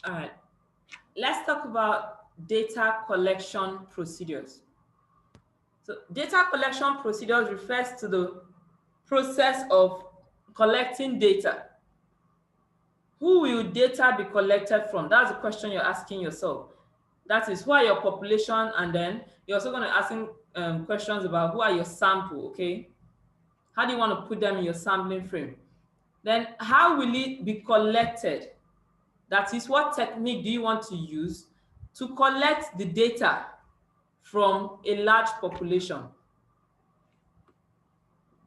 All right, let's talk about data collection procedures. So data collection procedures refers to the process of collecting data. Who will data be collected from? That's the question you're asking yourself. That is, who are your population, and then you're also going to asking questions about who are your sample, okay? How do you want to put them in your sampling frame? Then how will it be collected? That is, what technique do you want to use to collect the data from a large population?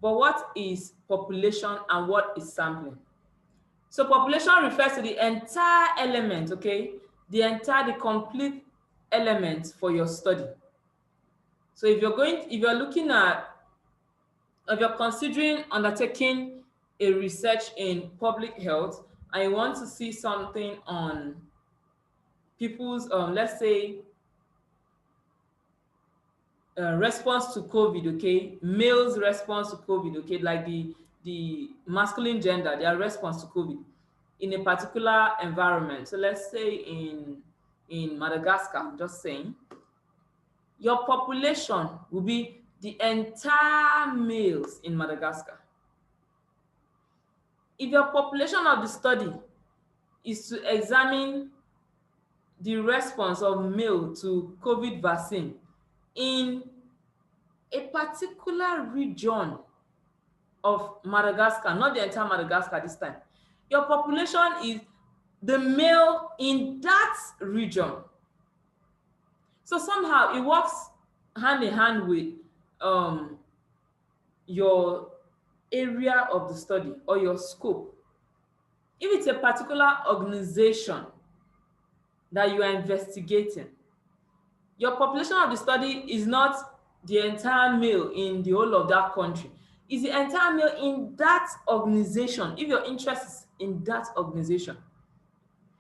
But what is population and what is sampling? So population refers to the entire element, okay? The complete element for your study. So if you're considering undertaking a research in public health and you want to see something on people's, let's say, response to COVID, okay, males' response to COVID, okay, like the masculine gender, their response to COVID in a particular environment. So let's say in Madagascar, I'm just saying, your population will be the entire males in Madagascar. If your population of the study is to examine the response of male to COVID vaccine in a particular region of Madagascar, not the entire Madagascar this time, your population is the male in that region. So somehow it works hand in hand with your area of the study or your scope. If it's a particular organization that you are investigating, your population of the study is not the entire male in the whole of that country. It's the entire male in that organization, if your interest is in that organization.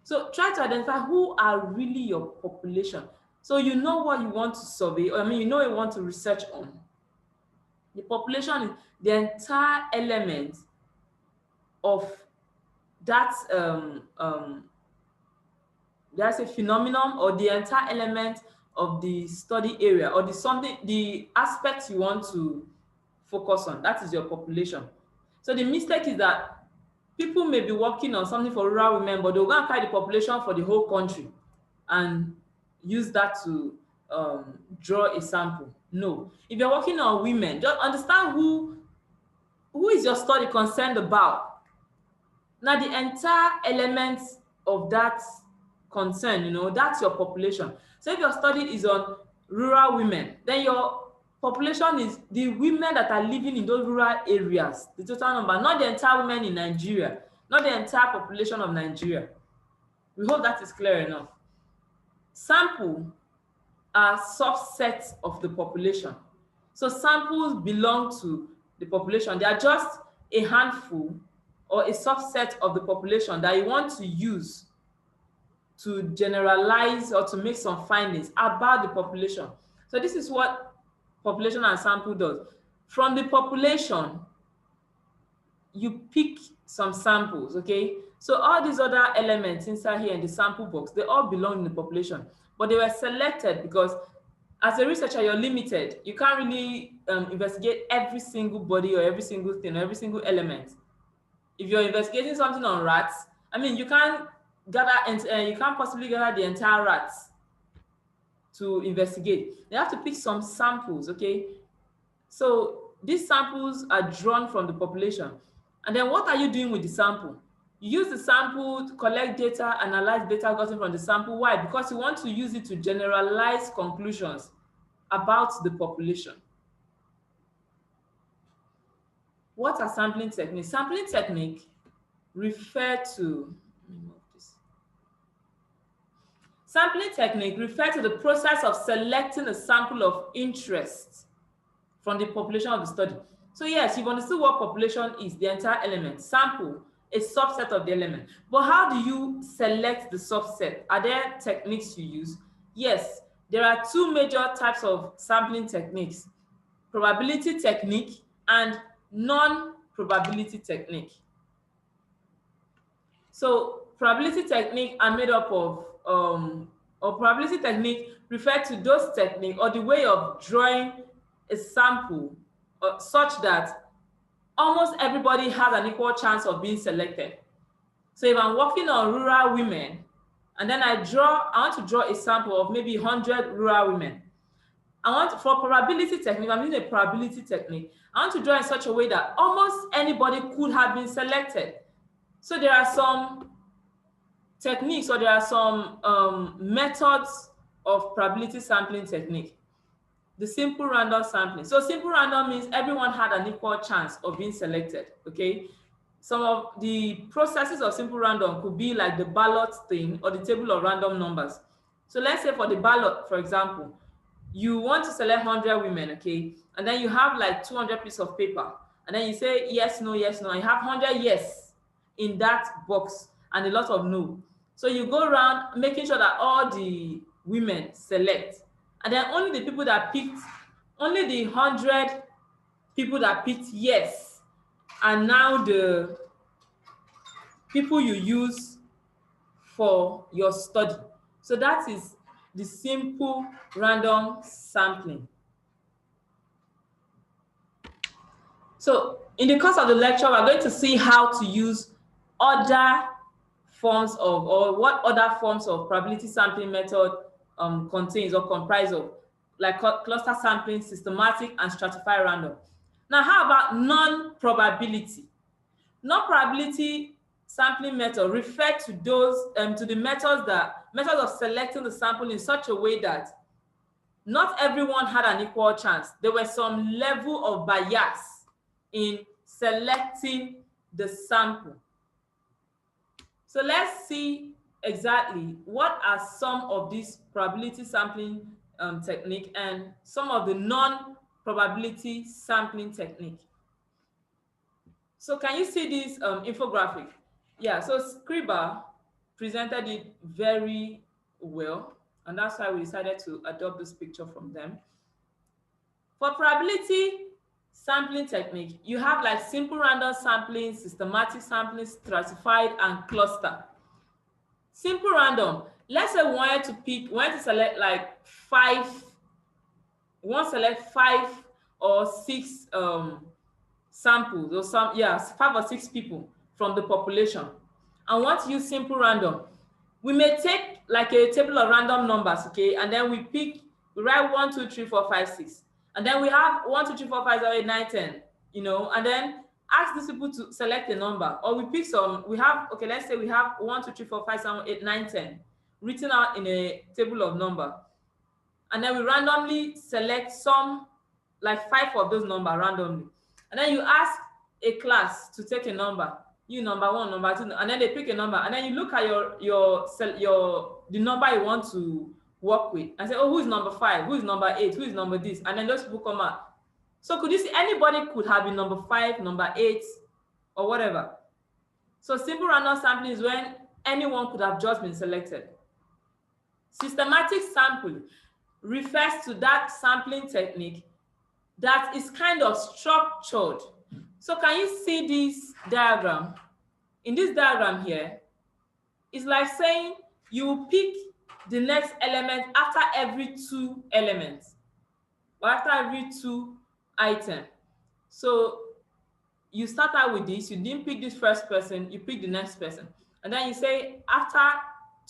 So try to identify who are really your population. So you know what you want to survey, or you know what you want to research on. The population is the entire element of that that's a phenomenon, or the entire element of the study area, or the aspect you want to focus on. That is your population. So the mistake is that people may be working on something for rural women, but they'll go and carry the population for the whole country and use that to draw a sample. No. If you're working on women, just understand who is your study concerned about. Now, the entire element of that concern, that's your population. So if your study is on rural women, then your population is the women that are living in those rural areas, the total number, not the entire women in Nigeria, not the entire population of Nigeria. We hope that is clear enough. Sample are subsets of the population. So samples belong to the population. They are just a handful or a subset of the population that you want to use to generalize or to make some findings about the population. So this is what population and sample does. From the population, you pick some samples, okay? So all these other elements inside here in the sample box, they all belong in the population, but they were selected because as a researcher, you're limited. You can't really investigate every single body or every single thing or every single element. If you're investigating something on rats, you can't you can't possibly gather the entire rats to investigate. You have to pick some samples, okay? So these samples are drawn from the population. And then what are you doing with the sample? You use the sample to collect data, analyze data gotten from the sample. Why? Because you want to use it to generalize conclusions about the population. What are sampling techniques? Sampling technique refer to, sampling technique refer to the process of selecting a sample of interest from the population of the study. So yes, you've understood what population is, the entire element. Sample, a subset of the element. But how do you select the subset? Are there techniques you use? Yes, there are two major types of sampling techniques: probability technique and non-probability technique. So probability technique are made up of, or probability technique refer to those technique or the way of drawing a sample such that almost everybody has an equal chance of being selected. So if I'm working on rural women, and then I want to draw a sample of maybe 100 rural women. For probability technique, I'm using a probability technique. I want to draw in such a way that almost anybody could have been selected. So there are some techniques, or there are some methods of probability sampling technique. The simple random sampling. So simple random means everyone had an equal chance of being selected, okay? Some of the processes of simple random could be like the ballot thing or the table of random numbers. So let's say for the ballot, for example, you want to select 100 women, okay? And then you have like 200 pieces of paper. And then you say yes, no, yes, no. You have 100 yes in that box and a lot of no. So you go around making sure that all the women select. And then only the people that picked, only the 100 people that picked yes are now the people you use for your study. So that is the simple random sampling. So in the course of the lecture, we're going to see how to use other forms of, or what other forms of probability sampling method contains or comprise of, like cluster sampling, systematic, and stratified random. Now, how about non-probability? Non-probability sampling method refer to those to the methods of selecting the sample in such a way that not everyone had an equal chance. There was some level of bias in selecting the sample. So let's see exactly what are some of these probability sampling technique and some of the non-probability sampling technique. So can you see this infographic? Yeah, so Scriba presented it very well, and that's why we decided to adopt this picture from them. For probability sampling technique, you have like simple random sampling, systematic sampling, stratified, and cluster. Simple random, let's say we wanted to select like select 5 or 6 samples, or 5 or 6 people from the population, and want to use simple random. We may take like a table of random numbers, okay, and then we write 1, 2, 3, 4, 5, 6, and then we have 1, 2, 3, 4, 5, 7, 8, 9, 10, you know, and then ask these people to select a number, or we pick some. Let's say we have 1, 2, 3, 4, 5, 7, 8, 9, 10 written out in a table of number, and then we randomly select some, like 5 of those numbers randomly, and then you ask a class to take a number, you number 1, number 2, and then they pick a number, and then you look at the number you want to work with and say, oh, who is number 5, who is number 8, who is number this, and then those people come out. So could you see anybody could have been number 5, number 8, or whatever. So simple random sampling is when anyone could have just been selected. Systematic sampling refers to that sampling technique that is kind of structured. So can you see this diagram? In this diagram here, it's like saying you pick the next element after every 2 elements, or after every 2 items. So you start out with this, you didn't pick this first person, you pick the next person. And then you say, after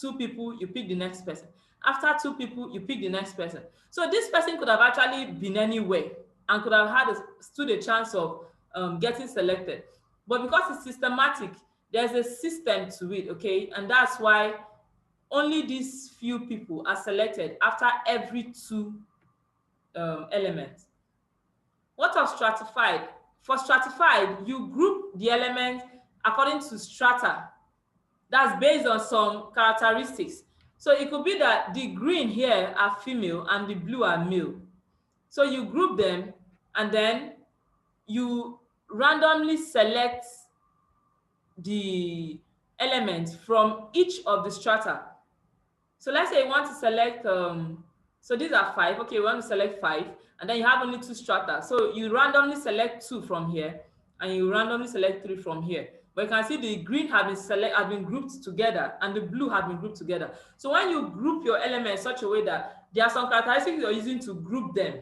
2 people, you pick the next person. After 2 people, you pick the next person. So this person could have actually been anywhere and could have stood a chance of getting selected. But because it's systematic, there's a system to it, okay? And that's why only these few people are selected after every 2 elements. What of stratified? For stratified, you group the elements according to strata. That's based on some characteristics. So it could be that the green here are female and the blue are male. So you group them and then you randomly select the elements from each of the strata. So let's say you want to select, so these are 5. Okay, we want to select 5, and then you have only 2 strata. So you randomly select 2 from here, and you randomly select 3 from here. But you can see the green have been grouped together and the blue have been grouped together. So when you group your elements in such a way that there are some characteristics you're using to group them,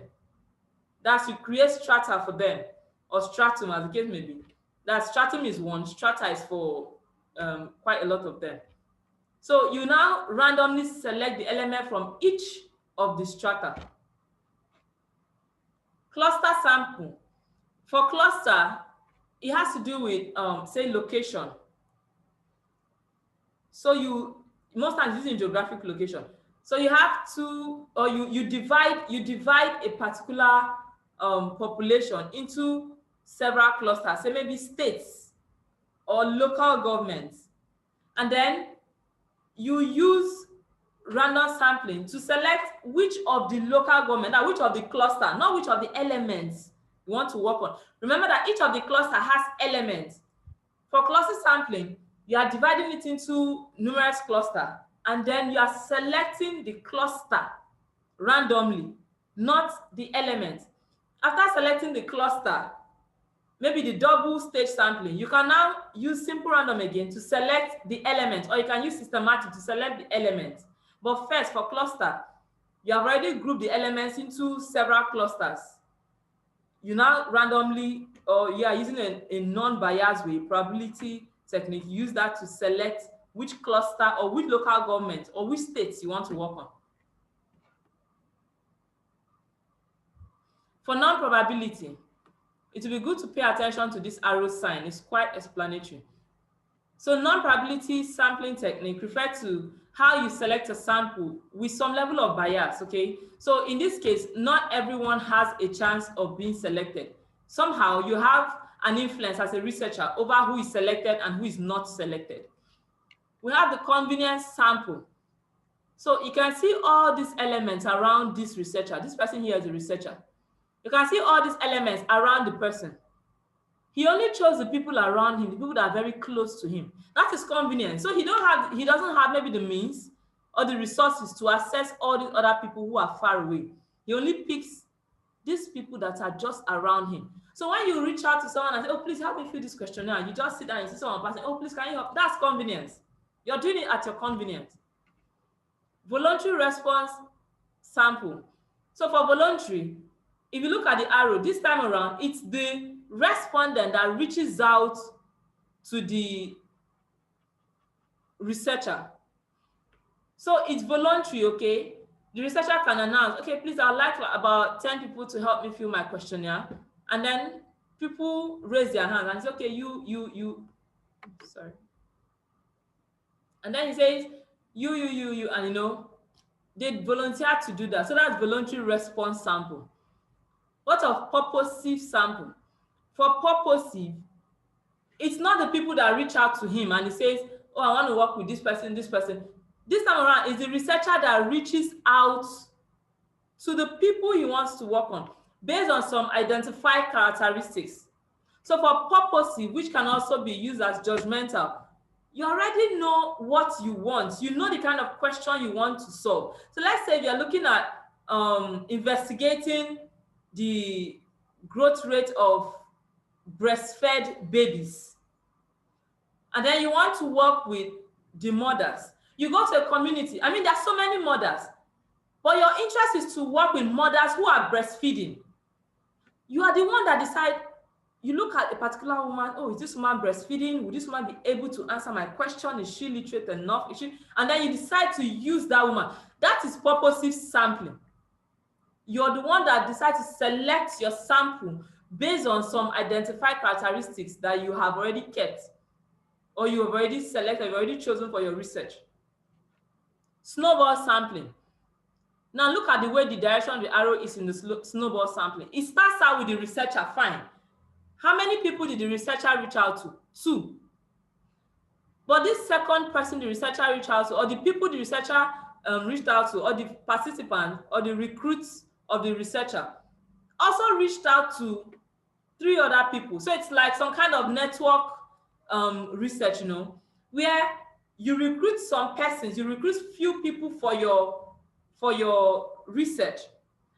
that's you create strata for them, or stratum as the case may be. That stratum is one, strata is for quite a lot of them. So you now randomly select the element from each of the strata. Cluster sample. For cluster, it has to do with, say, location. So you, most times using geographic location. So you have to, or you divide a particular population into several clusters, say maybe states or local governments. And then you use random sampling to select which of the local government, or which of the cluster, not which of the elements you want to work on. Remember that each of the cluster has elements. For cluster sampling, you are dividing it into numerous clusters, and then you are selecting the cluster randomly, not the element. After selecting the cluster, maybe the double stage sampling, you can now use simple random again to select the element, or you can use systematic to select the element. But first, for cluster, you have already grouped the elements into several clusters. You now randomly, or you are using a non-biased way, probability technique, use that to select which cluster or which local government or which states you want to work on. For non-probability, it will be good to pay attention to this arrow sign. It's quite explanatory. So non-probability sampling technique refers to how you select a sample with some level of bias, okay? So in this case, not everyone has a chance of being selected. Somehow you have an influence as a researcher over who is selected and who is not selected. We have the convenience sample. So you can see all these elements around this researcher. This person here is a researcher. You can see all these elements around the person. He only chose the people around him, the people that are very close to him. That is convenient. So he doesn't have maybe the means or the resources to access all these other people who are far away. He only picks these people that are just around him. So when you reach out to someone and say, oh, please help me fill this questionnaire, you just sit down and see someone passing, oh, please, can you help? That's convenience. You're doing it at your convenience. Voluntary response sample. So for voluntary, if you look at the arrow, this time around, it's the respondent that reaches out to the researcher. So it's voluntary, okay? The researcher can announce, okay, please, I'd like about 10 people to help me fill my questionnaire. And then people raise their hands and say, okay, you, sorry. And then he says, you, and you know, they volunteer to do that. So that's voluntary response sample. What of purposive sample? For purposive, it's not the people that reach out to him and he says, oh, I want to work with this person, this person. This time around, it's the researcher that reaches out to the people he wants to work on based on some identified characteristics. So for purposive, which can also be used as judgmental, you already know what you want. You know the kind of question you want to solve. So let's say you're looking at investigating the growth rate of breastfed babies. And then you want to work with the mothers. You go to a community. I mean, there's so many mothers, but your interest is to work with mothers who are breastfeeding. You are the one that decide. You look at a particular woman, oh, is this woman breastfeeding? Will this woman be able to answer my question? Is she literate enough? Is she? And then you decide to use that woman. That is purposive sampling. You're the one that decides to select your sample based on some identified characteristics that you have already kept, or you have already selected, you've already chosen for your research. Snowball sampling. Now look at the way the direction of the arrow is in the snowball sampling. It starts out with the researcher, fine. How many people did the researcher reach out to? 2. But this second person the researcher reached out to, or the people the researcher reached out to, or the participants, or the recruits of the researcher, also reached out to 3 other people. So it's like some kind of network research, you know, where you recruit some persons, you recruit few people for your research,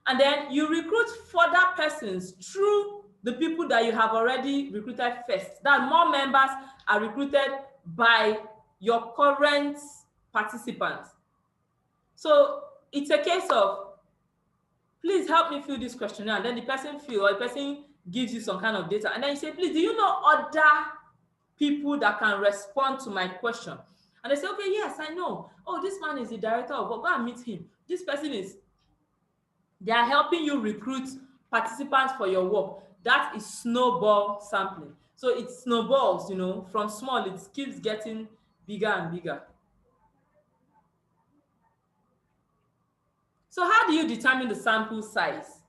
and then you recruit further persons through the people that you have already recruited first. That more members are recruited by your current participants. So it's a case of, please help me fill this questionnaire, and then the person fill, or the person gives you some kind of data, and then you say, please, do you know other people that can respond to my question? And they say, okay, yes, I know. Oh, this man is the director of work. Go and meet him. This person is, they are helping you recruit participants for your work. That is snowball sampling. So it snowballs, from small, it keeps getting bigger and bigger. So how do you determine the sample size?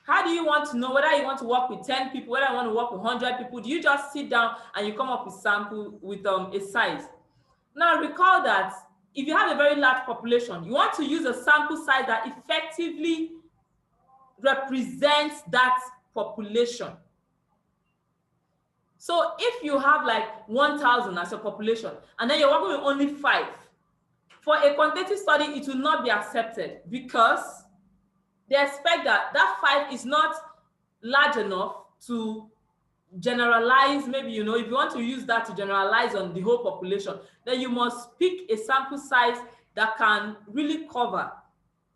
How do you want to know whether you want to work with 10 people, whether you want to work with 100 people? Do you just sit down and you come up with a size? Now recall that if you have a very large population, you want to use a sample size that effectively represents that population. So if you have like 1,000 as your population, and then you're working with only 5, for a quantitative study, it will not be accepted, because they expect that 5 is not large enough to generalize. Maybe, if you want to use that to generalize on the whole population, then you must pick a sample size that can really cover.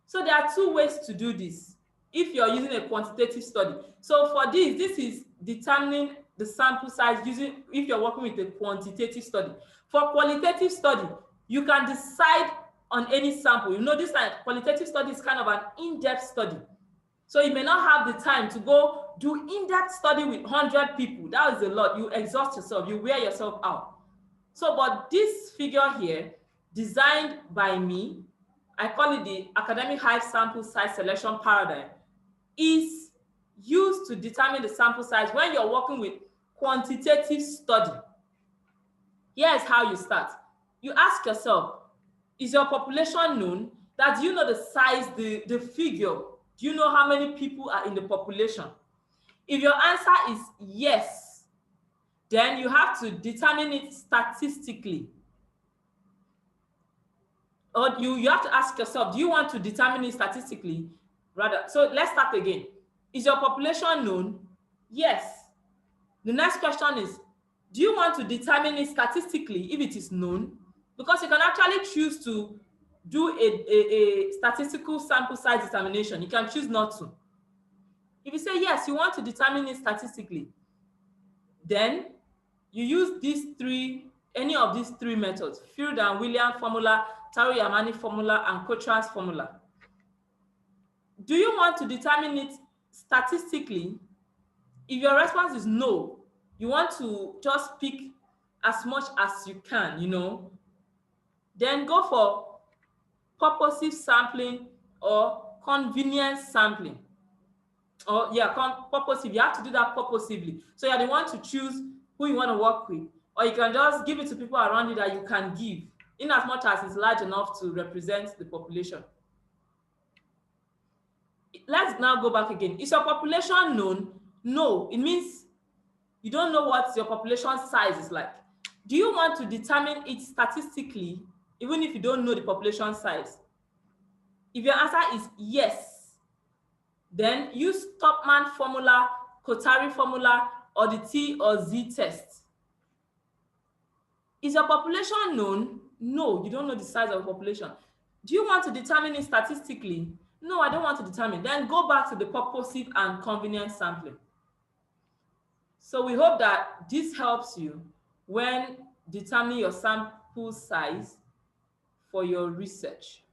So there are 2 ways to do this if you're using a quantitative study. So for this is determining the sample size if you're working with a quantitative study. For qualitative study, you can decide on any sample. This qualitative study is kind of an in-depth study. So you may not have the time to go do in-depth study with 100 people. That is a lot. You exhaust yourself. You wear yourself out. So, but this figure here, designed by me, I call it the academic Hive sample size selection paradigm, is used to determine the sample size when you're working with quantitative study. Here's how you start. You ask yourself, is your population known? Do you know the size, the figure? Do you know how many people are in the population? If your answer is yes, then you have to determine it statistically. Or you have to ask yourself, do you want to determine it statistically? So let's start again. Is your population known? Yes. The next question is, do you want to determine it statistically if it is known? Because you can actually choose to do a statistical sample size determination. You can choose not to. If you say yes, you want to determine it statistically, then you use any of these 3 methods: Field and Williams formula, Taro-Yamane formula, and Cochran's formula. Do you want to determine it statistically? If your response is no, you want to just pick as much as you can, then go for purposive sampling or convenience sampling. Or purposive. You have to do that purposively. So you're the one to choose who you want to work with, or you can just give it to people around you that you can give, in as much as it's large enough to represent the population. Let's now go back again. Is your population known? No, it means you don't know what your population size is like. Do you want to determine it statistically, even if you don't know the population size? If your answer is yes, then use Topman formula, Kotari formula, or the T or Z test. Is your population known? No, you don't know the size of the population. Do you want to determine it statistically? No, I don't want to determine. Then go back to the purposive and convenience sampling. So we hope that this helps you when determining your sample size for your research.